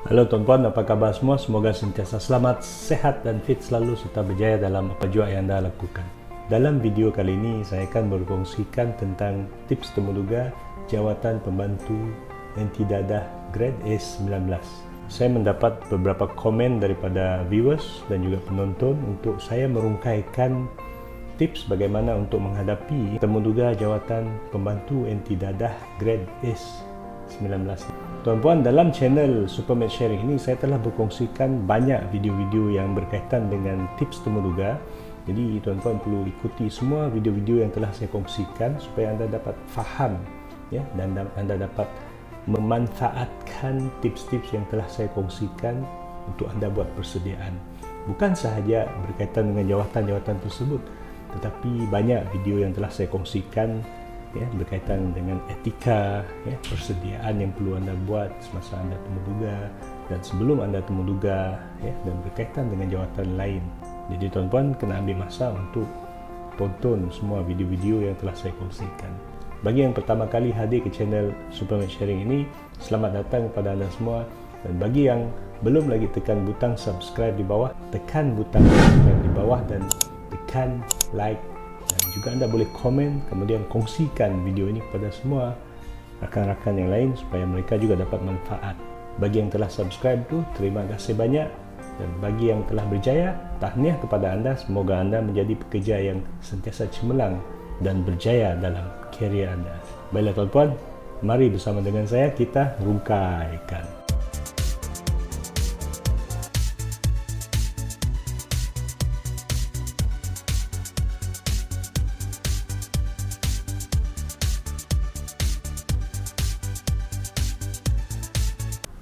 Halo tuan-tuan, apa kabar semua? Semoga sentiasa selamat, sehat dan fit selalu serta berjaya dalam apa jua yang anda lakukan. Dalam video kali ini, saya akan berkongsikan tentang tips temuduga jawatan pembantu NT Dadah Grade A19. Saya mendapat beberapa komen daripada viewers dan juga penonton untuk saya merungkaikan tips bagaimana untuk menghadapi temuduga jawatan pembantu NT Dadah Grade A19. Tuan-puan, dalam channel Supermat Sharing ini saya telah berkongsikan banyak video-video yang berkaitan dengan tips temuduga. Jadi tuan-puan perlu ikuti semua video-video yang telah saya kongsikan supaya anda dapat faham ya, dan anda dapat memanfaatkan tips-tips yang telah saya kongsikan untuk anda buat persediaan. Bukan sahaja berkaitan dengan jawatan-jawatan tersebut, tetapi banyak video yang telah saya kongsikan ya, berkaitan dengan etika ya, persediaan yang perlu anda buat semasa anda temuduga dan sebelum anda temuduga ya, dan berkaitan dengan jawatan lain. Jadi tuan-puan kena ambil masa untuk tonton semua video-video yang telah saya kongsikan. Bagi yang pertama kali hadir ke channel Supermat Sharing ini, selamat datang kepada anda semua. Dan bagi yang belum lagi tekan butang subscribe di bawah, tekan butang subscribe di bawah dan tekan like. Juga anda boleh komen, kemudian kongsikan video ini kepada semua rakan-rakan yang lain supaya mereka juga dapat manfaat. Bagi yang telah subscribe tu, terima kasih banyak. Dan bagi yang telah berjaya, tahniah kepada anda. Semoga anda menjadi pekerja yang sentiasa cemerlang dan berjaya dalam karier anda. Baiklah tuan-puan, mari bersama dengan saya kita rungkaikan.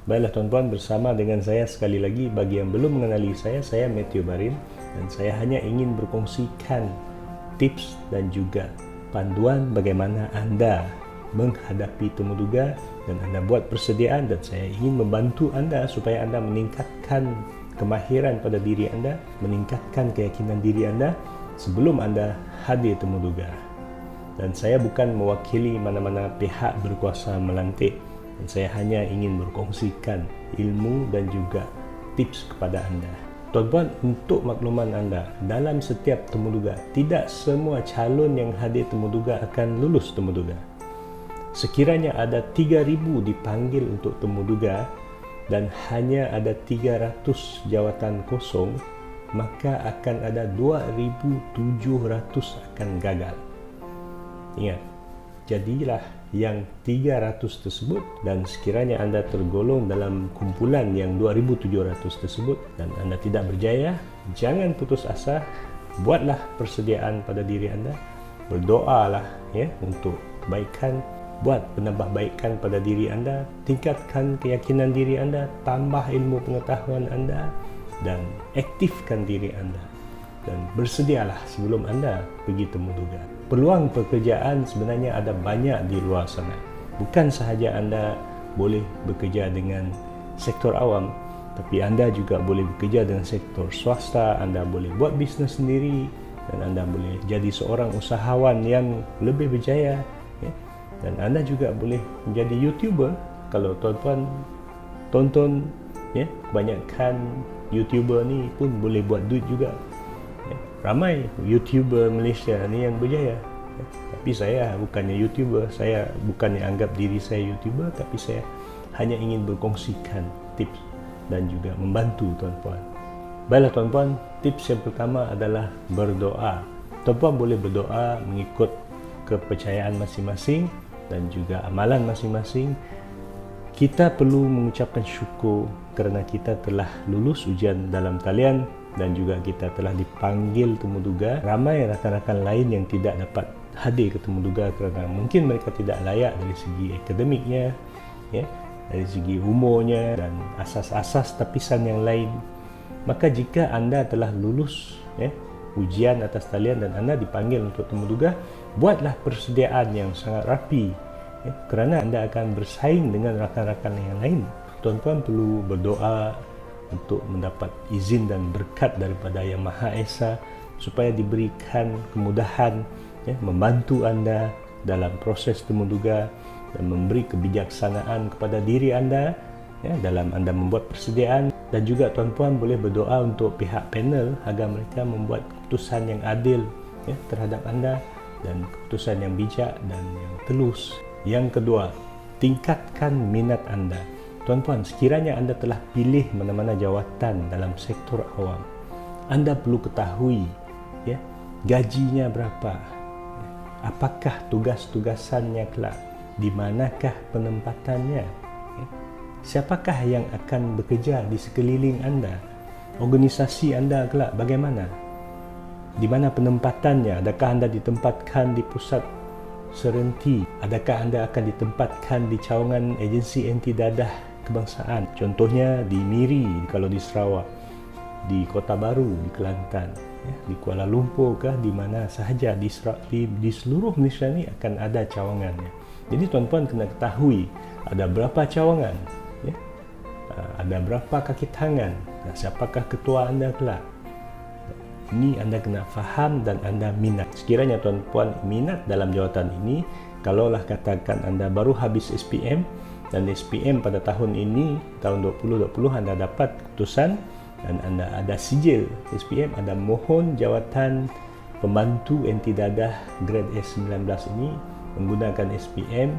Baiklah tuan-tuan, bersama dengan saya sekali lagi. Bagi yang belum mengenali saya Matthew Barin dan saya hanya ingin berkongsikan tips dan juga panduan bagaimana anda menghadapi temuduga dan anda buat persediaan, dan saya ingin membantu anda supaya anda meningkatkan kemahiran pada diri anda, meningkatkan keyakinan diri anda sebelum anda hadir temuduga. Dan saya bukan mewakili mana-mana pihak berkuasa melantik, dan saya hanya ingin berkongsikan ilmu dan juga tips kepada anda. Tuan-tuan, untuk makluman anda, dalam setiap temuduga, tidak semua calon yang hadir temuduga akan lulus temuduga. Sekiranya ada 3,000 dipanggil untuk temuduga dan hanya ada 300 jawatan kosong, maka akan ada 2,700 akan gagal. Ingat, jadilah yang 300 tersebut, dan sekiranya anda tergolong dalam kumpulan yang 2,700 tersebut dan anda tidak berjaya, jangan putus asa. Buatlah persediaan pada diri anda, berdoalah ya untuk kebaikan, buat penambahbaikan pada diri anda, tingkatkan keyakinan diri anda, tambah ilmu pengetahuan anda dan aktifkan diri anda, dan bersedialah sebelum anda pergi temuduga. Peluang pekerjaan sebenarnya ada banyak di luar sana. Bukan sahaja anda boleh bekerja dengan sektor awam, tapi anda juga boleh bekerja dengan sektor swasta. Anda boleh buat bisnes sendiri dan anda boleh jadi seorang usahawan yang lebih berjaya ya. Dan anda juga boleh menjadi YouTuber. Kalau tuan-tuan tonton ya, kebanyakan YouTuber ni pun boleh buat duit juga. Ramai YouTuber Malaysia ni yang berjaya. Tapi saya bukannya YouTuber, saya bukannya anggap diri saya YouTuber, tapi saya hanya ingin berkongsikan tips dan juga membantu tuan-puan. Baiklah tuan-puan, tips yang pertama adalah berdoa. Tuan-puan boleh berdoa mengikut kepercayaan masing-masing dan juga amalan masing-masing. Kita perlu mengucapkan syukur kerana kita telah lulus ujian dalam talian dan juga kita telah dipanggil temuduga. Ramai rakan-rakan lain yang tidak dapat hadir ke temuduga kerana mungkin mereka tidak layak dari segi akademiknya ya, dari segi umurnya dan asas-asas tapisan yang lain. Maka jika anda telah lulus ya, ujian atas talian dan anda dipanggil untuk temuduga, buatlah persediaan yang sangat rapi ya, kerana anda akan bersaing dengan rakan-rakan yang lain. Tuan-tuan perlu berdoa untuk mendapat izin dan berkat daripada Yang Maha Esa supaya diberikan kemudahan ya, membantu anda dalam proses temuduga dan memberi kebijaksanaan kepada diri anda ya, dalam anda membuat persediaan, dan juga tuan-puan boleh berdoa untuk pihak panel agar mereka membuat keputusan yang adil ya, terhadap anda, dan keputusan yang bijak dan yang telus. Yang kedua, tingkatkan minat anda. Tuan-puan, sekiranya anda telah pilih mana-mana jawatan dalam sektor awam, anda perlu ketahui ya, gajinya berapa, apakah tugas-tugasannya kelak, di manakah penempatannya, ya? Siapakah yang akan bekerja di sekeliling anda, organisasi anda kelak bagaimana, di mana penempatannya, adakah anda ditempatkan di pusat serenti, adakah anda akan ditempatkan di cawangan agensi anti dadah kebangsaan, contohnya di Miri kalau di Sarawak, di Kota Baru di Kelantan, ya, di Kuala Lumpur kah, di mana sahaja di seluruh Malaysia ni akan ada cawangannya. Jadi tuan-puan kena ketahui ada berapa cawangan, ya, ada berapa kaki tangan, dan siapakah ketua anda kelak. Ini anda kena faham dan anda minat. Sekiranya tuan-puan minat dalam jawatan ini, kalaulah katakan anda baru habis SPM, dan SPM pada tahun ini, tahun 2020 anda dapat keputusan dan anda ada sijil SPM, anda mohon jawatan pembantu anti dadah grade S19 ini menggunakan SPM,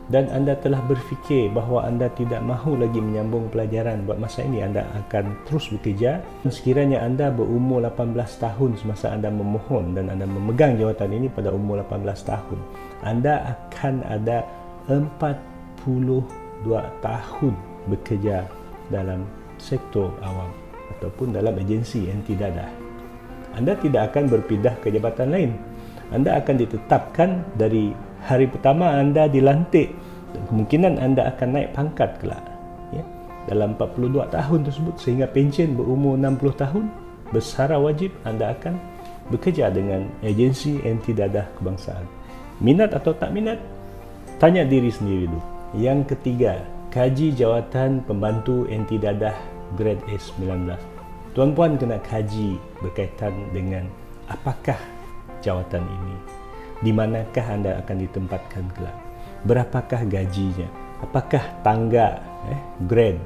dan anda telah berfikir bahawa anda tidak mahu lagi menyambung pelajaran buat masa ini, anda akan terus bekerja. Sekiranya anda berumur 18 tahun semasa anda memohon dan anda memegang jawatan ini pada umur 18 tahun, anda akan ada 42 tahun bekerja dalam sektor awam ataupun dalam agensi anti dadah. Anda tidak akan berpindah ke jabatan lain. Anda akan ditetapkan dari hari pertama anda dilantik, dan kemungkinan anda akan naik pangkat kelak ya, dalam 42 tahun tersebut, sehingga pencen berumur 60 tahun bersara wajib anda akan bekerja dengan agensi anti dadah kebangsaan. Minat atau tak minat? Tanya diri sendiri dulu. Yang ketiga, kaji jawatan pembantu anti dadah grade S19. Tuan-puan kena kaji berkaitan dengan apakah jawatan ini, di manakah anda akan ditempatkan kelak, berapakah gajinya, apakah tangga grade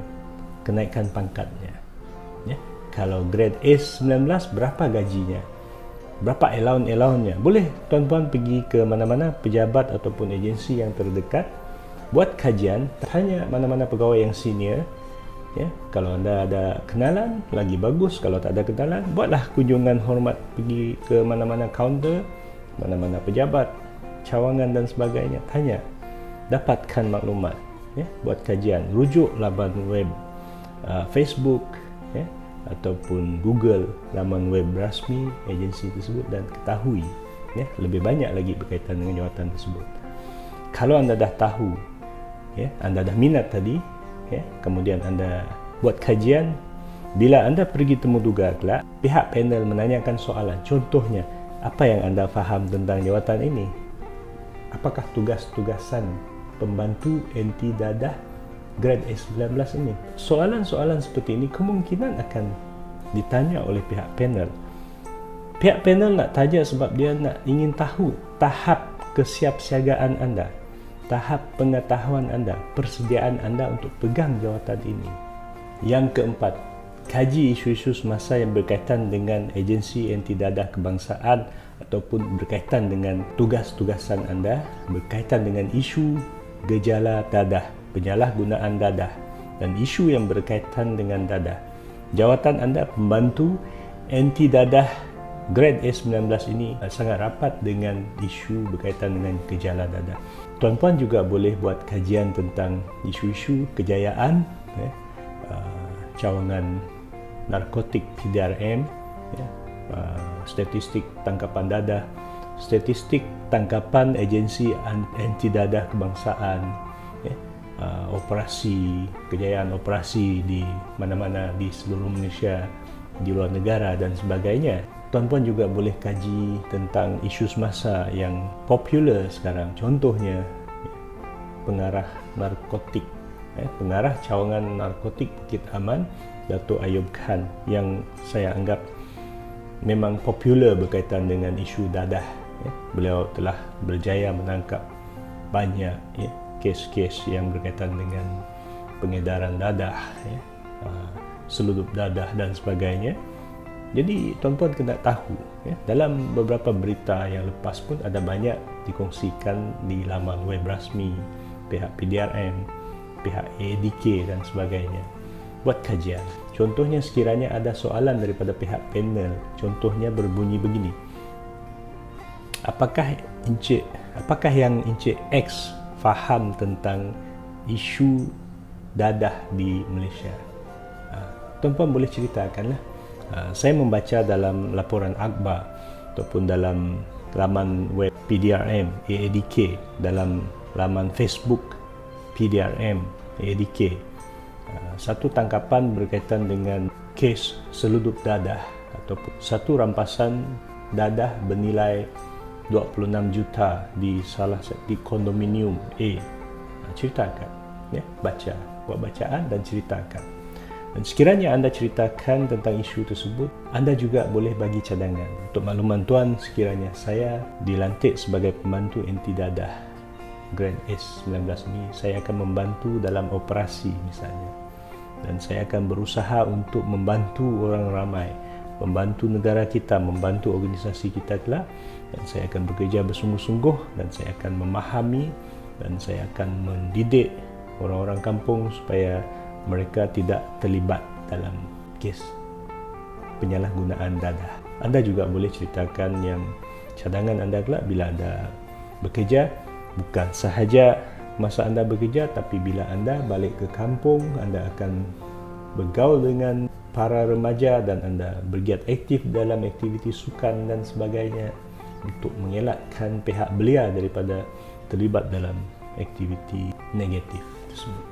kenaikan pangkatnya ya. Kalau grade S19 berapa gajinya, berapa allowance-nya. Boleh tuan-puan pergi ke mana-mana pejabat ataupun agensi yang terdekat, buat kajian, tanya mana-mana pegawai yang senior ya. Kalau anda ada kenalan, lagi bagus. Kalau tak ada kenalan, buatlah kunjungan hormat, pergi ke mana-mana kaunter, mana-mana pejabat, cawangan dan sebagainya, tanya, dapatkan maklumat ya. Buat kajian, rujuk laman web Facebook ya, ataupun Google, laman web rasmi agensi tersebut, dan ketahui ya, lebih banyak lagi berkaitan dengan jawatan tersebut. Kalau anda dah tahu ya, anda dah minat tadi ya, kemudian anda buat kajian, bila anda pergi temu duga kelak, pihak panel menanyakan soalan, contohnya, apa yang anda faham tentang jawatan ini, apakah tugas-tugasan pembantu anti dadah grade S19 ini. Soalan-soalan seperti ini kemungkinan akan ditanya oleh pihak panel. Pihak panel nak tanya sebab dia nak ingin tahu tahap kesiapsiagaan anda, tahap pengetahuan anda, persediaan anda untuk pegang jawatan ini. Yang keempat, kaji isu-isu semasa yang berkaitan dengan agensi anti dadah kebangsaan ataupun berkaitan dengan tugas-tugasan anda, berkaitan dengan isu gejala dadah, penyalahgunaan dadah, dan isu yang berkaitan dengan dadah. Jawatan anda pembantu anti dadah grade S19 ini sangat rapat dengan isu berkaitan dengan gejala dadah. Tuan-puan juga boleh buat kajian tentang isu-isu kejayaan cawangan narkotik PDRM ya, statistik tangkapan dadah, statistik tangkapan agensi anti dadah kebangsaan ya, operasi, kejayaan operasi di mana-mana di seluruh Malaysia, di luar negara dan sebagainya. Tuan-puan juga boleh kaji tentang isu semasa yang popular sekarang, contohnya pengarah narkotik, pengarah cawangan narkotik Bukit Aman, Datuk Ayub Khan, yang saya anggap memang popular berkaitan dengan isu dadah. Beliau telah berjaya menangkap banyak kes-kes yang berkaitan dengan pengedaran dadah, ya, seludup dadah dan sebagainya. Jadi tuan-tuan kena tahu, ya, dalam beberapa berita yang lepas pun ada banyak dikongsikan di laman web rasmi pihak PDRM, pihak AADK dan sebagainya. Buat kajian. Contohnya sekiranya ada soalan daripada pihak panel, contohnya berbunyi begini. Apakah yang Encik X faham tentang isu dadah di Malaysia? Tuan-tuan boleh ceritakanlah. Saya membaca dalam laporan akhbar ataupun dalam laman web PDRM AADK, dalam laman Facebook PDRM AADK, satu tangkapan berkaitan dengan kes seludup dadah ataupun satu rampasan dadah bernilai 26 juta di salah satu kondominium A. Ceritakan, ya, buat bacaan dan ceritakan. Dan sekiranya anda ceritakan tentang isu tersebut, anda juga boleh bagi cadangan. Untuk makluman tuan, sekiranya saya dilantik sebagai pembantu anti dadah Grade S19 ini, saya akan membantu dalam operasi misalnya. Dan saya akan berusaha untuk membantu orang ramai, membantu negara kita, membantu organisasi kita kelak. Dan saya akan bekerja bersungguh-sungguh dan saya akan memahami dan saya akan mendidik orang-orang kampung supaya mereka tidak terlibat dalam kes penyalahgunaan dadah. Anda juga boleh ceritakan yang cadangan anda kelak bila anda bekerja, bukan sahaja masa anda bekerja, tapi bila anda balik ke kampung, anda akan bergaul dengan para remaja dan anda bergiat aktif dalam aktiviti sukan dan sebagainya untuk mengelakkan pihak belia daripada terlibat dalam aktiviti negatif tersebut.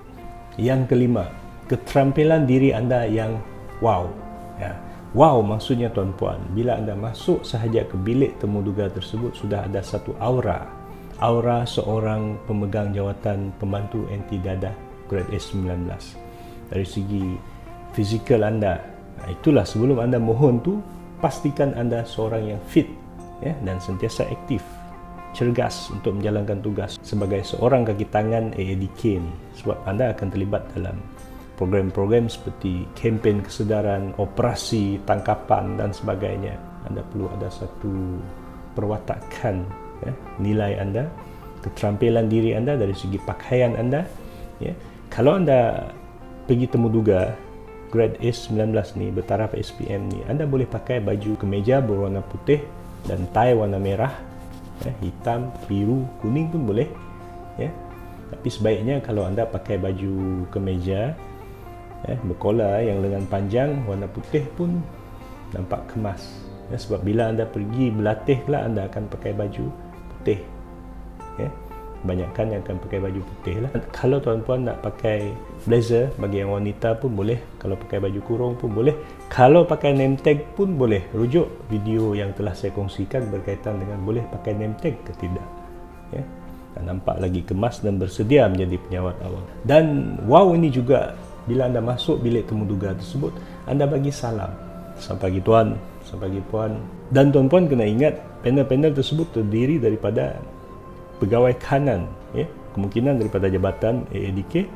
Yang kelima, keterampilan diri anda yang wow. Ya. Wow maksudnya tuan-puan, bila anda masuk sahaja ke bilik temuduga tersebut, sudah ada satu aura seorang pemegang jawatan pembantu anti dadah Grade S19. Dari segi fizikal anda, itulah sebelum anda mohon tu, pastikan anda seorang yang fit, ya, dan sentiasa aktif, cergas untuk menjalankan tugas sebagai seorang kaki tangan AADK ni, sebab anda akan terlibat dalam program-program seperti kempen kesedaran, operasi tangkapan dan sebagainya. Anda perlu ada satu perwatakan, ya, nilai anda, keterampilan diri anda dari segi pakaian anda, ya. Kalau anda pergi temuduga Grade S19 ni, bertaraf SPM ni, anda boleh pakai baju kemeja berwarna putih dan tie warna merah, ya, hitam, biru, kuning pun boleh, ya. Tapi sebaiknya kalau anda pakai baju kemeja, berkola yang lengan panjang warna putih pun nampak kemas, ya, sebab bila anda pergi berlatih lah, anda akan pakai baju putih, ya. Kebanyakan yang akan pakai baju putih lah. Kalau tuan-puan nak pakai blazer, bagi yang wanita pun boleh. Kalau pakai baju kurung pun boleh. Kalau pakai name tag pun boleh. Rujuk video yang telah saya kongsikan berkaitan dengan boleh pakai name tag ke tidak, ya. Dan nampak lagi kemas dan bersedia menjadi penyawat awal. Dan wow ini juga, bila anda masuk bilik temuduga tersebut, anda bagi salam. Selamat pagi tuan, selamat pagi puan. Dan tuan-puan kena ingat, panel-panel tersebut terdiri daripada pegawai kanan, ya, kemungkinan daripada jabatan AADK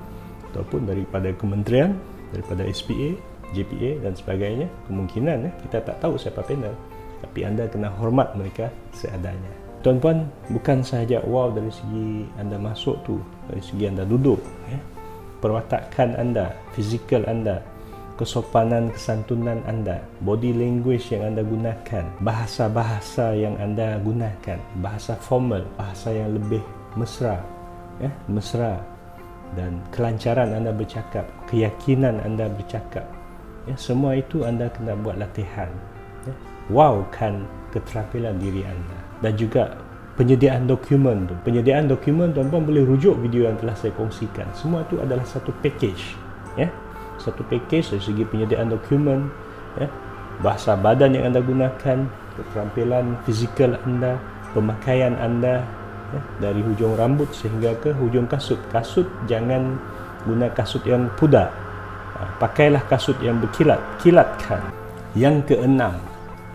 ataupun daripada kementerian, daripada SPA, JPA dan sebagainya. Kemungkinan, ya, kita tak tahu siapa panel, tapi anda kena hormat mereka seadanya. Tuan-puan, bukan sahaja wow dari segi anda masuk tu, dari segi anda duduk, ya, perwatakan anda, fizikal anda, kesopanan, kesantunan anda, body language yang anda gunakan, bahasa-bahasa yang anda gunakan, bahasa formal, bahasa yang lebih mesra, ya, mesra, dan kelancaran anda bercakap, keyakinan anda bercakap, ya, semua itu anda kena buat latihan, ya. Wowkan keterampilan diri anda. Dan juga penyediaan dokumen tu. Penyediaan dokumen, tuan-tuan boleh rujuk video yang telah saya kongsikan. Semua itu adalah satu package, ya. Satu package dari segi penyediaan dokumen, ya, bahasa badan yang anda gunakan, keterampilan fizikal anda, pemakaian anda, ya, dari hujung rambut sehingga ke hujung kasut. Kasut jangan guna kasut yang pudar, pakailah kasut yang berkilat, kilatkan. Yang keenam,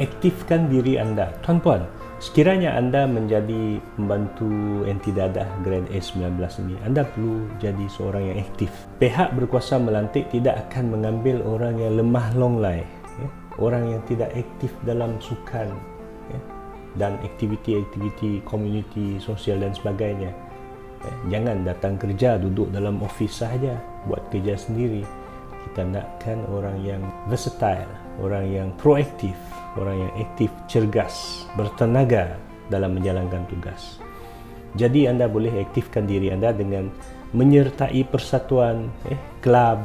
aktifkan diri anda. Tuan-puan, Sekiranya anda menjadi pembantu anti dadah grade A19 ini, anda perlu jadi seorang yang aktif. Pihak berkuasa melantik tidak akan mengambil orang yang lemah longlai, orang yang tidak aktif dalam sukan dan aktiviti-aktiviti komuniti sosial dan sebagainya. Jangan datang kerja, duduk dalam ofis sahaja, buat kerja sendiri. Kita nakkan orang yang versatile, orang yang proaktif, orang yang aktif, cergas, bertenaga dalam menjalankan tugas. Jadi anda boleh aktifkan diri anda dengan menyertai persatuan, kelab,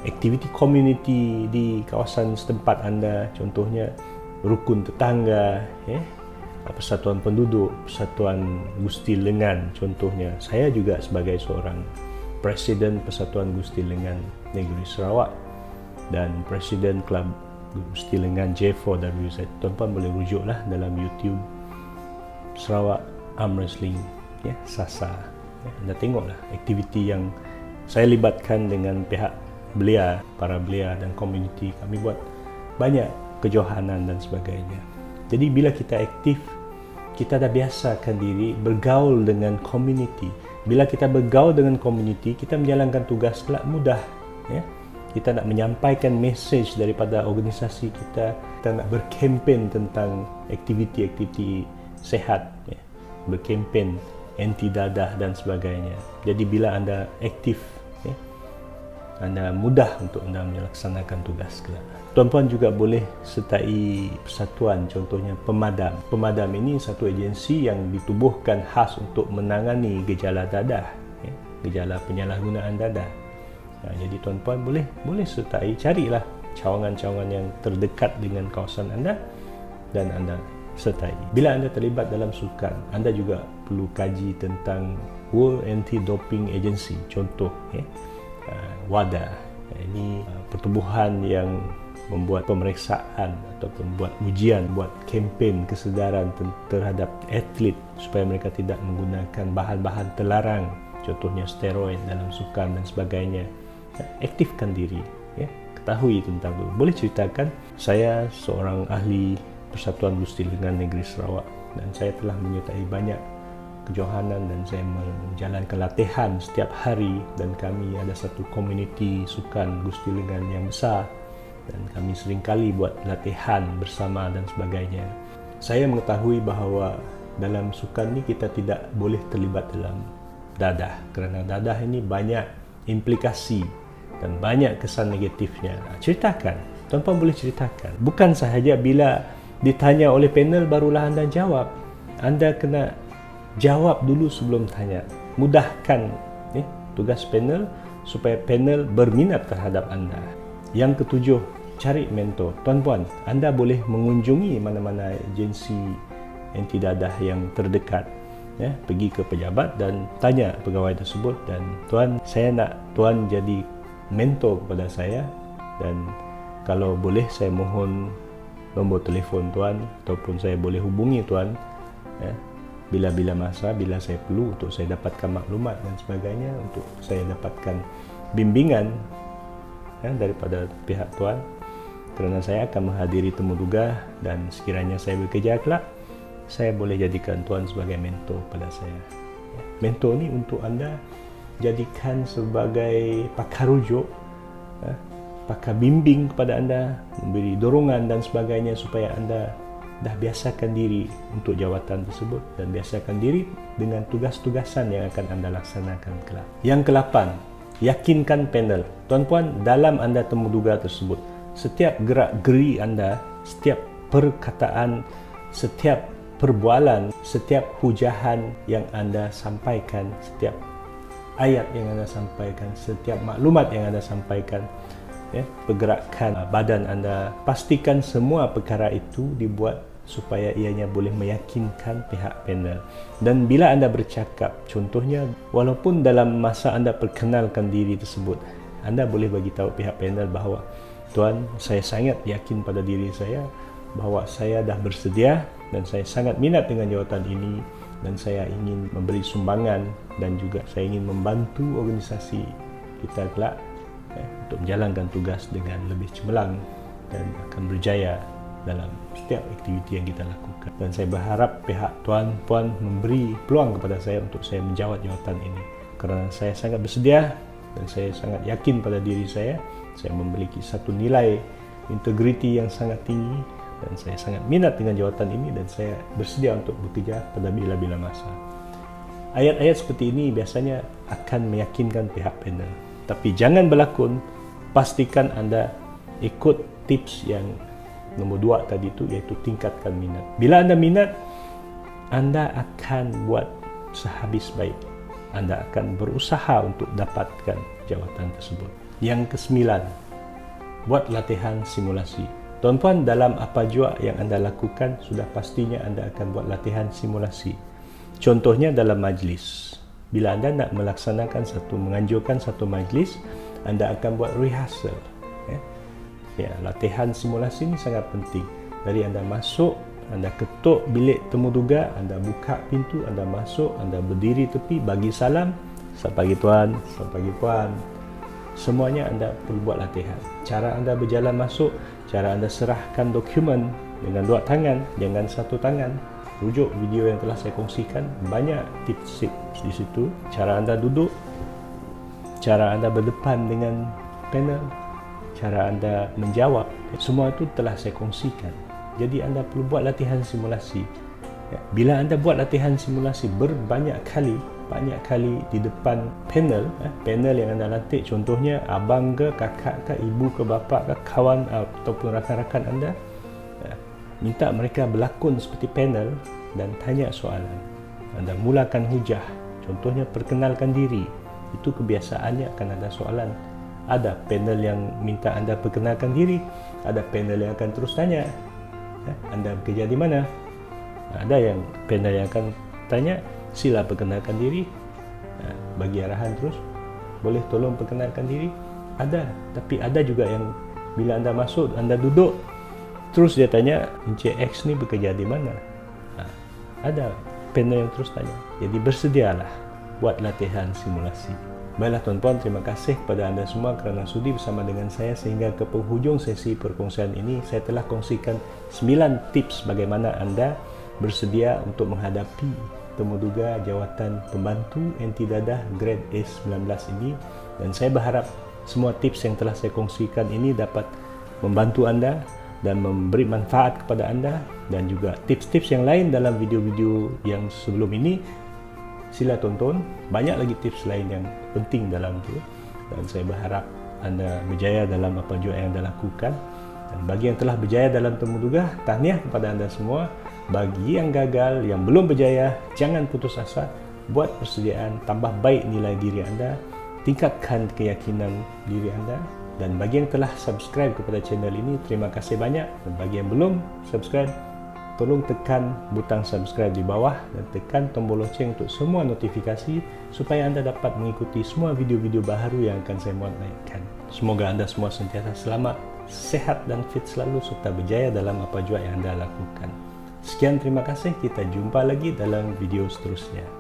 aktiviti komuniti di kawasan setempat anda, contohnya rukun tetangga, persatuan penduduk, persatuan Gusti Lengan contohnya. Saya juga sebagai seorang Presiden Persatuan Gusti Lengan Negeri Sarawak dan Presiden Kelab Gusti Lengan J4WZ. Tuan-tuan boleh rujuklah dalam YouTube Sarawak Arm Wrestling, SASA. Anda tengoklah aktiviti yang saya libatkan dengan pihak belia, para belia dan komuniti. Kami buat banyak kejohanan dan sebagainya. Jadi bila kita aktif, kita dah biasakan diri bergaul dengan komuniti. Bila kita bergaul dengan komuniti, kita menjalankan tugas kelak mudah. Kita nak menyampaikan mesej daripada organisasi kita, kita nak berkempen tentang aktiviti-aktiviti sehat, berkempen anti dadah dan sebagainya. Jadi bila anda aktif, anda mudah untuk anda melaksanakan tugas kelak. Tuan-puan juga boleh sertai persatuan, contohnya pemadam. Pemadam ini satu agensi yang ditubuhkan khas untuk menangani gejala dadah, gejala penyalahgunaan dadah. Jadi tuan-puan boleh sertai, carilah cawangan-cawangan yang terdekat dengan kawasan anda dan anda sertai. Bila anda terlibat dalam sukan, anda juga perlu kaji tentang World Anti-Doping Agency, contoh WADA. Ini pertubuhan yang membuat pemeriksaan ataupun buat ujian, buat kempen kesedaran terhadap atlet supaya mereka tidak menggunakan bahan-bahan terlarang, contohnya steroid dalam sukan dan sebagainya. Aktifkan diri, ketahui tentang itu. Boleh ceritakan, saya seorang ahli Persatuan Gusti Lengan Negeri Sarawak dan saya telah menyertai banyak kejohanan dan saya menjalankan latihan setiap hari, dan kami ada satu komuniti sukan Gusti Lengan yang besar dan kami seringkali buat latihan bersama dan sebagainya. Saya mengetahui bahawa dalam sukan ni kita tidak boleh terlibat dalam dadah, kerana dadah ini banyak implikasi dan banyak kesan negatifnya. Ceritakan, tuan-puan boleh ceritakan. Bukan sahaja bila ditanya oleh panel barulah anda jawab. Anda kena jawab dulu sebelum tanya. Mudahkan tugas panel supaya panel berminat terhadap anda. Yang ketujuh, cari mentor. Tuan-puan, anda boleh mengunjungi mana-mana agensi anti dadah yang terdekat. Pergi ke pejabat dan tanya pegawai tersebut, dan tuan, saya nak tuan jadi mentor kepada saya, dan kalau boleh saya mohon nombor telefon tuan, ataupun saya boleh hubungi tuan bila-bila masa, bila saya perlu, untuk saya dapatkan maklumat dan sebagainya, untuk saya dapatkan bimbingan daripada pihak tuan, kerana saya akan menghadiri temu duga dan sekiranya saya bekerja kelak, saya boleh jadikan tuan sebagai mentor pada saya. Mentor ni untuk anda jadikan sebagai pakar rujuk, pakar bimbing kepada anda, memberi dorongan dan sebagainya supaya anda dah biasakan diri untuk jawatan tersebut dan biasakan diri dengan tugas-tugasan yang akan anda laksanakan kelak. Yang ke-8, yakinkan panel. Tuan-puan, dalam anda temu duga tersebut, setiap gerak-geri anda, setiap perkataan, setiap perbualan, setiap hujahan yang anda sampaikan, setiap ayat yang anda sampaikan, setiap maklumat yang anda sampaikan, pergerakan badan anda, pastikan semua perkara itu dibuat supaya ianya boleh meyakinkan pihak panel. Dan bila anda bercakap, contohnya walaupun dalam masa anda perkenalkan diri tersebut, anda boleh bagi tahu pihak panel bahawa, tuan, saya sangat yakin pada diri saya bahawa saya dah bersedia dan saya sangat minat dengan jawatan ini, dan saya ingin memberi sumbangan dan juga saya ingin membantu organisasi kita kelak untuk menjalankan tugas dengan lebih cemerlang dan akan berjaya dalam setiap aktiviti yang kita lakukan. Dan saya berharap pihak tuan-puan memberi peluang kepada saya untuk saya menjawat jawatan ini. Kerana saya sangat bersedia dan saya sangat yakin pada diri saya memiliki satu nilai integriti yang sangat tinggi dan saya sangat minat dengan jawatan ini dan saya bersedia untuk bekerja pada bila-bila masa. Ayat-ayat seperti ini biasanya akan meyakinkan pihak panel. Tapi jangan berlakon, pastikan anda ikut tips yang nombor 2 tadi itu, iaitu tingkatkan minat. Bila anda minat, anda akan buat sehabis baik. Anda akan berusaha untuk dapatkan jawatan tersebut. Yang ke-9, buat latihan simulasi. Tuan-puan, dalam apa jua yang anda lakukan, sudah pastinya anda akan buat latihan simulasi. Contohnya dalam majlis. Bila anda nak menganjurkan satu majlis, anda akan buat rehearsal. Ya, latihan simulasi ini sangat penting. Dari anda masuk, anda ketuk bilik temu duga, anda buka pintu, anda masuk, anda berdiri tepi, bagi salam, selamat pagi tuan, selamat pagi puan. Semuanya anda perlu buat latihan. Cara anda berjalan masuk, cara anda serahkan dokumen dengan 2 tangan, jangan 1 tangan. Rujuk video yang telah saya kongsikan, banyak tips di situ. Cara anda duduk, cara anda berdepan dengan panel, cara anda menjawab, semua itu telah saya kongsikan. Jadi anda perlu buat latihan simulasi. Bila anda buat latihan simulasi banyak kali di depan panel yang anda latih, contohnya abang ke, kakak ke, ibu ke, bapa ke, kawan ataupun rakan-rakan anda, minta mereka berlakon seperti panel dan tanya soalan. Anda mulakan hujah, contohnya perkenalkan diri. Itu kebiasaannya akan ada soalan. Ada panel yang minta anda perkenalkan diri, ada panel yang akan terus tanya, anda bekerja di mana? Ada yang panel yang akan tanya, sila perkenalkan diri, bagi arahan terus, boleh tolong perkenalkan diri. Ada, tapi ada juga yang bila anda masuk, anda duduk, terus dia tanya, Encik X ni bekerja di mana? Ada panel yang terus tanya. Jadi bersedialah buat latihan simulasi. Baiklah tuan-puan, terima kasih kepada anda semua kerana sudi bersama dengan saya sehingga ke penghujung sesi perkongsian ini. Saya telah kongsikan 9 tips bagaimana anda bersedia untuk menghadapi temuduga jawatan pembantu anti dadah grade A19 ini, dan saya berharap semua tips yang telah saya kongsikan ini dapat membantu anda dan memberi manfaat kepada anda. Dan juga tips-tips yang lain dalam video-video yang sebelum ini sila tonton, banyak lagi tips lain yang penting dalam itu. Dan saya berharap anda berjaya dalam apa jua yang anda lakukan. Dan bagi yang telah berjaya dalam temuduga, tahniah kepada anda semua. Bagi yang gagal, yang belum berjaya, jangan putus asa. Buat persediaan, tambah baik nilai diri anda, tingkatkan keyakinan diri anda. Dan bagi yang telah subscribe kepada channel ini, terima kasih banyak. Dan bagi yang belum subscribe, tolong tekan butang subscribe di bawah dan tekan tombol loceng untuk semua notifikasi supaya anda dapat mengikuti semua video-video baru yang akan saya muat naikkan. Semoga anda semua sentiasa selamat, sehat dan fit selalu serta berjaya dalam apa jua yang anda lakukan. Sekian, terima kasih. Kita jumpa lagi dalam video seterusnya.